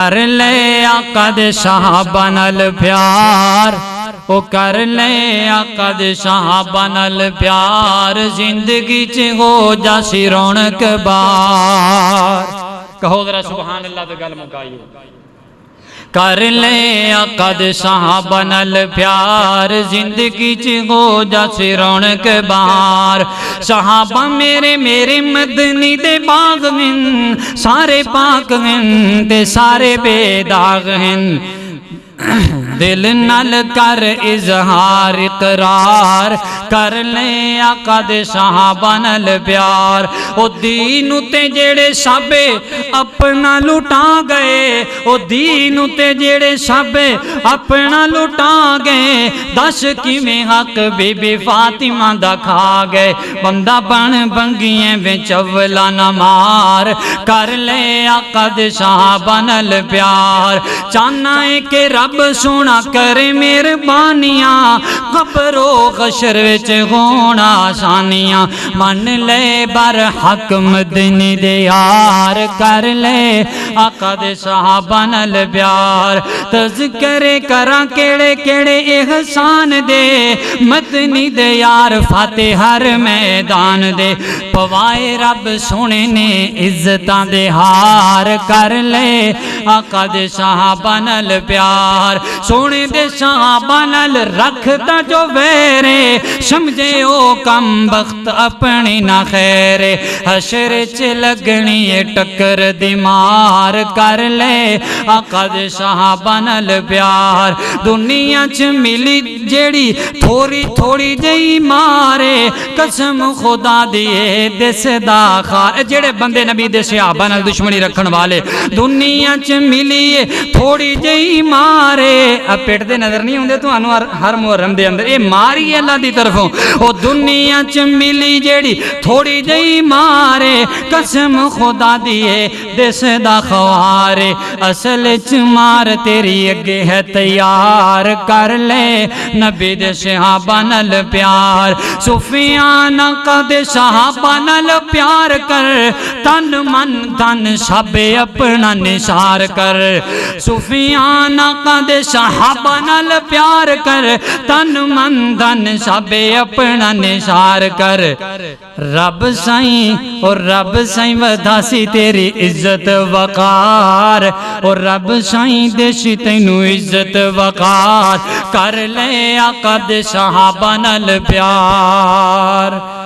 کر لے آقا دے صحابہ نال پیار، او کر لے آقا دے صحابہ نال پیار، زندگی چ ہو جاسی رونق بار۔ کہو ذرا سبحان اللہ تے گل مکائیے۔ کر لے آقا دے صحابہ نال پیار، زندگی چ ہو جاسی رونق بار۔ صحابہ میرے میرے مدنی دے باغ ہیں، سارے پاک ہیں تے سارے بے داغ ہیں۔ دل نال کر اظہار اقرار، کر لے آقا دے صحابہ نال پیار۔ او دین تے جیڑے سابے اپنا لٹا گئے، او دین تے جیڑے سابے اپنا لٹا گئے، دس کیویں حق بی بی فاطمہ دا کھا گئے۔ بندہ بن بنگیاں وچ اولا نہ مار، کر لے آقا دے صحابہ نال پیار۔ چاہنا ہے کہ رب سونا کرے مہربانیاں، قبر و حشر وچ ہونا آسانیاں۔ من لے بر حق مدنی دے یار، کر لے آقا دے صحابہ نال پیار۔ تذکرے کراں کیڑے کیڑے احسان دے، مدنی دے یار فاتح ہر میدان دے۔ پوائے رب سونے نے عزتاں دے ہار، کر لے آقا دے صحابہ نال پیار۔ سونے دے صحابہ نال رکھتا جو ویرے، سمجھے او کم بخت اپنی نہ خیرے۔ حشر چ لگنی ہے ٹکر دی مار، کر لے آقا دے صحابہ نال پیار۔ دنیا چ ملی جیڑی تھوڑی تھوڑی جئی مارے، قسم خدا دیے دس دا خار۔ جیڑے بندے نبی دے صحابہ نال دشمنی رکھن والے، دنیا چ ملی تھوڑی جئی مارے۔ اب پیٹ دے نظر نہیں ہوندے تو انو ہر محرم دے اندر، اے ماری اللہ دی طرفوں۔ او دنیا چ ملی جیڑی تھوڑی جئی مارے، قسم خدا دیے دس دا خوارے۔ اصل چ مار تیری اگے ہے تیار، کر لے نبی دے صحابہ نال پیار۔ سفیان آقا دے صحابہ نال پیار کر، تن من دن سب اپنا نثار کر۔ سفیان آقا دے صحابہ نال پیار کر، تن من دن سب اپنا نثار کر۔ رب سائیں اور رب سائیں وداسی تیری عزت وقار، اور رب سائیں دیسی تینو عزت وقار، کر لے آقا دے صحابہ نال پیار۔